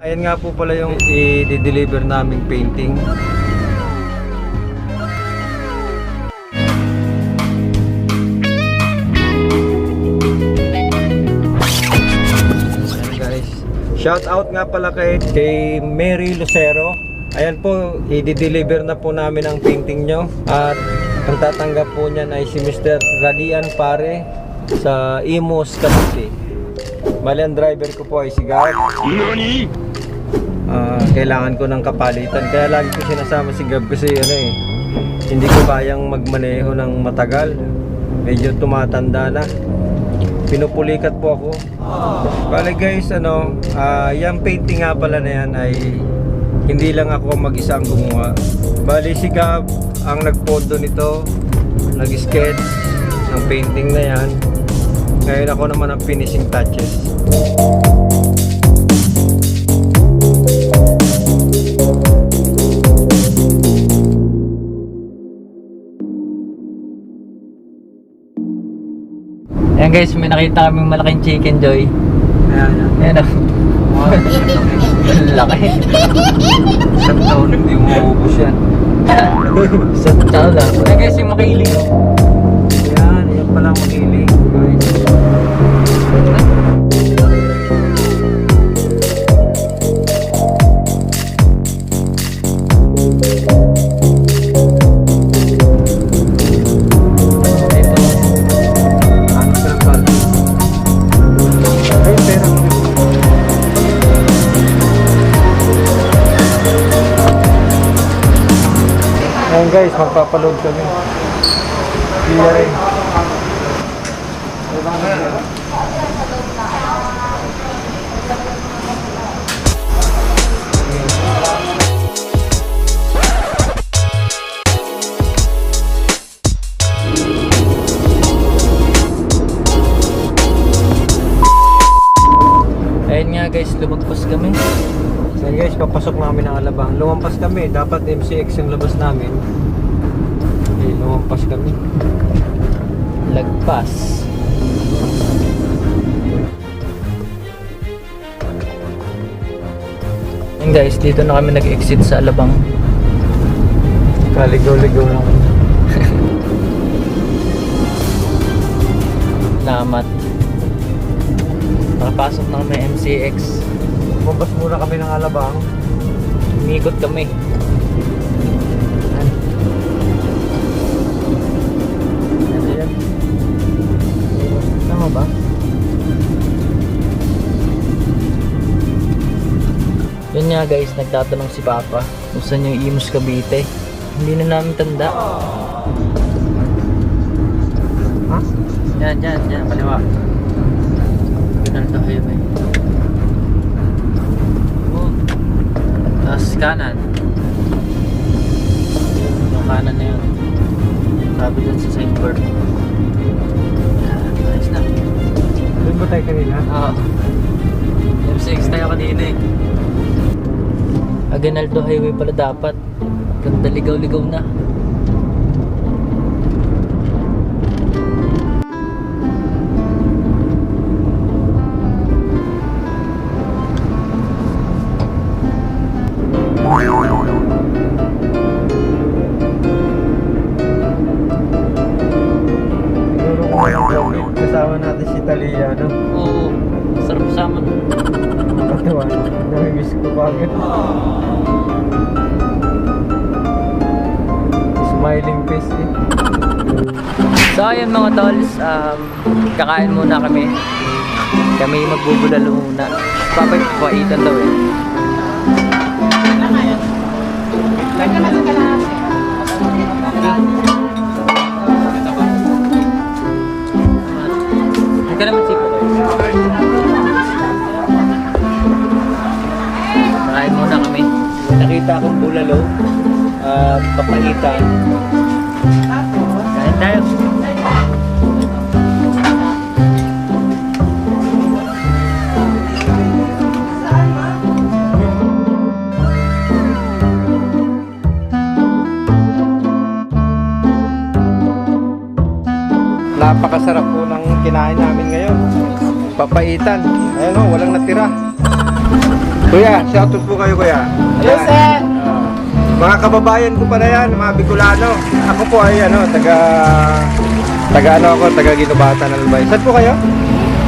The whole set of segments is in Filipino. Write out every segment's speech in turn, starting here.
Ayan nga po pala yung i-deliver naming painting. Ayan guys. Shout out nga pala kay Mary Lucero. Ayan po, i-deliver na po namin ang painting nyo. At ang tatanggap po niyan ay si Mr. Radian Pare sa Imus, Cavite. Bali ang driver ko po ay si Gab. Kailangan ko ng kapalitan, kaya lagi ko sinasama si Gab kasi hindi ko kayang magmaneho ng matagal, medyo tumatanda na, pinupulikat po ako. Bali guys, yung painting nga pala na yan ay hindi lang ako mag-isa ang gumawa. Bali si Gab ang nagpondo nito, nag-sketch ng painting na yan. Ngayon ako naman ang finishing touches. Ayan guys, may nakita kaming malaking chicken joy. Ayan o. Laki. Isang taon hindi mo maubos yan. Isang taon lang. Ayan guys, yung makiling o. Yan pala ang makiling. Ayan guys, magpapaload kami. Iya rin. Ayan nga guys, lumagpas kami. Ayan guys, papasok namin ang Alabang. Lumampas kami, dapat MCX yung labas namin. Lumampas kami. Lagpas. Ayan guys, dito na kami nag-exit sa Alabang. Kaligaw-ligaw lang. Salamat. Nakapasok na kami MCX. Lumampas muna kami ng Alabang. Umikot kami. Ayan. Tama ba? Yun nga guys, nagtatanong si Papa kung saan yung Imus Cavite. Hindi na namin tanda. Ha? Diyan, kaliwa. Ginaldo highway. Tapos kanan. Yung kanan na yun. Sabi dun sa signboard. Yan, ayos na. Doon ba tayo kanina? Oo. M6 tayo kanina eh. Aguinaldo Highway pala dapat. Ganda, ligaw-ligaw na. Kasama natin si Talia, no? Oo. Sarap sama. Nakatawa. Namimiss ko pa agad. Smiling face eh. So ayun mga tolls, kakain muna kami. Kami magbubulalo muna. Papay papaitan daw eh. Hindi ka naman sipo ko. Kakain muna kami. Nakita akong bulalo at papaitan. Kain tayo. Napakasarap po ng kinain namin ngayon. Papaitan. Ayan o, walang natira. Kuya, shoutout po kayo kuya. Hello, Yan. sir. Mga kababayan ko pala yan, mga Bicolano. Ako po ay taga Ginubatan Albay. Saan po kayo?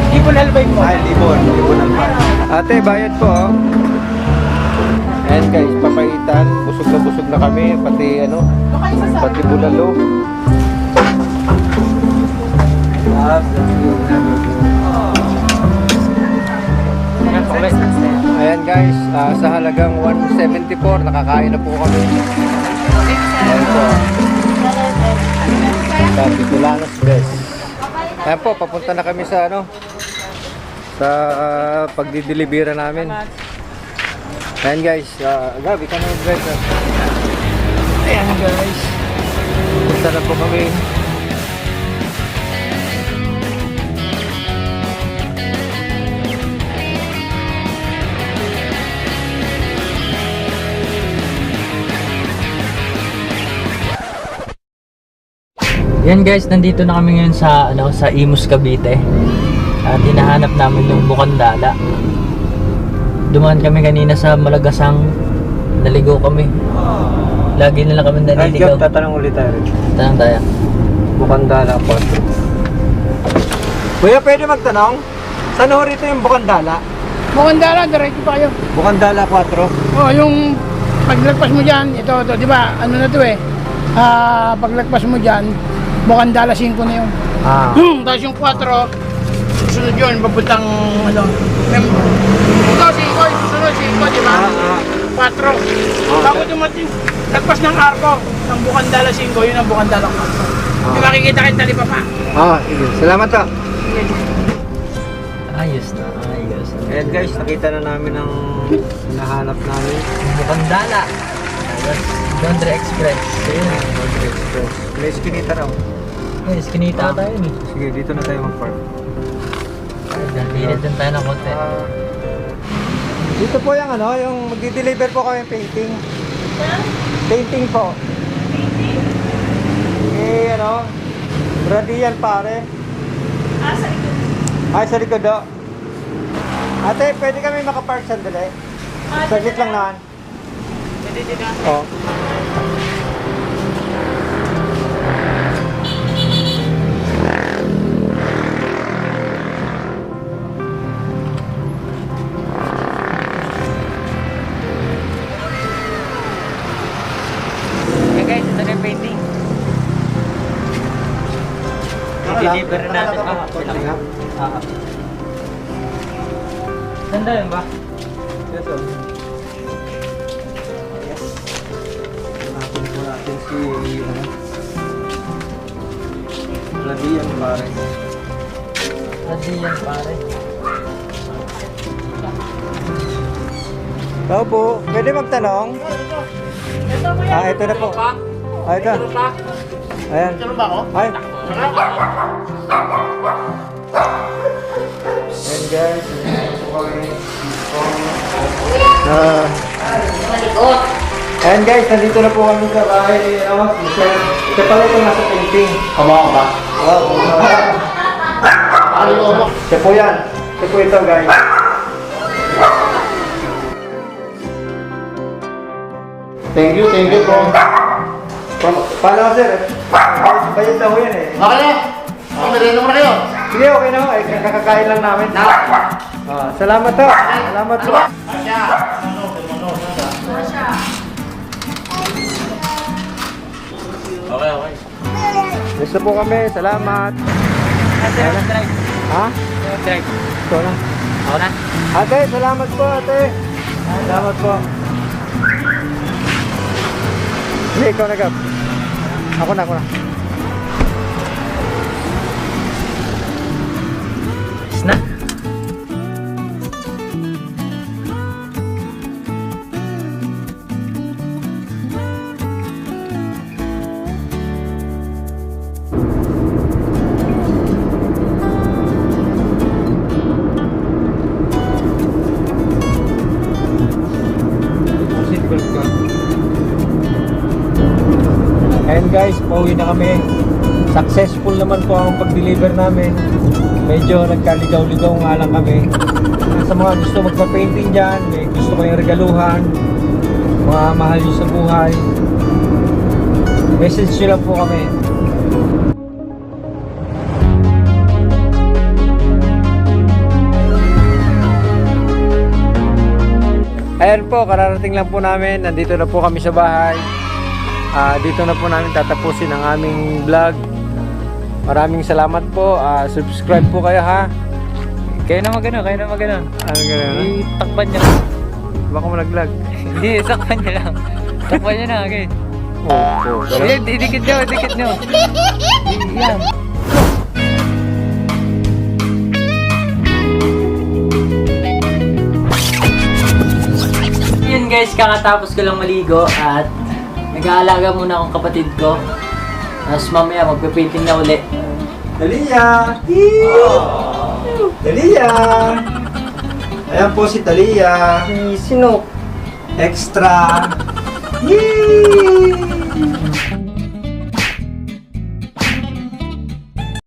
Ibon Albay po. Ay, Libon Albay. Ate, bayad po oh. And guys, papaitan, busog na kami, pati bulalo. Ayan guys, sa halagang 174, nakakain na po kami. Ayan po. Sa Bicolanos Best. Ayan po, papunta na kami sa sa pagdidelibera namin. Ayan guys, Gabi ka na mag-drive. Ayan guys, punta na po kami. Yan guys, nandito na kami ngayon sa sa Imus Cavite. At hinahanap namin yung Bukandala. Dumaan kami kanina sa Malagasang, naligo kami. Lagi na lang kami Ay, naliligaw. Gab, tatanong ulit tayo. Tanong tayo. Bukandala po. Kuya, pwede magtanong? Saan ho rito yung Bukandala? Bukandala, diretso pa kayo. Bukandala 4. Oh, yung paglagpas mo dyan, ito, di ba, ano na to eh. Paglagpas mo dyan, Bukandala 5 na yun. Ah. Tapos yung 4, susunod yun, papuntang, ito, 5, susunod 5, di ba? 4. Bago dumating, lagpas ng arko, ng Bukandala 5, yun ang Bukandala 4. Di makikita kayo talipa pa. Sige. Salamat to. Ayos na, ayos na. Ayan guys, nakita na namin ang hinahanap namin. Bukandala. Ayos. Dondre Express. Ayun. May skinita raw. Ayun, skinita tayo eh. Sige, dito na tayo mag-park. Dinit din tayo ng konti. Dito po yung yung magdi-deliver po kami painting. Painting po. Radial pare. Sa likod. Ay, sa likod do. Ate, pwede kami makapark sandali? Saglit lang naman. Pwede din na. Oo. Okay guys, ito na yung painting. I-deliver na natin. Sanda yun ba? Ito. Yes. Hanapin po natin si Radian pare. Ladi yan pare. Tao po, pwede magtanong? Ito na po. Ito. Ayan. ba ako? Ay. Ayan guys. Ayan guys, nandito na po kami sa bahay. Ito pala ito nasa painting. Kamawa ba? Oo. Siya po yan. Siya po ito guys. Thank you po. Paano sir? Bayad na ho yan eh. Okay na. Merenda mo na kayo. Sige, okay na ho. Kakakain lang namin. Salamat to. Salamat po. Okay. Gusto po kami. Salamat. Drive. Ha? Drive. Ito na. Ako na. Ate, salamat po ate. Salamat po. Sige, ikaw na Gab. Ako na. Is na. Seatbelt ka. And guys, pauwi na kami. Successful naman po ang pag-deliver namin. medyo nagkaligaw-ligaw nga lang kami. Sa mga gusto magpa-painting dyan, may gusto kayong regaluhan, mga mahal nyo sa buhay, message nyo lang po kami. Ayan po, kararating lang po namin. Nandito na po kami sa bahay. Dito na po namin tatapusin ang aming vlog. Maraming salamat po. Subscribe po kayo ha. Kaya na magano, kaya na magano. Ano gano'n? Takpan niya. Baka malaglag. Hindi, sakpan niya lang. Takpan niya na, okay. Oo. Dikit nyo, dikit nyo. Yan. Yun guys, kakatapos ko lang maligo at nag-aalaga muna akong kapatid ko. Tapos mamaya magpe-painting na uli. Talia! Talia! Ayan po si Talia. Sino? Extra! Yay!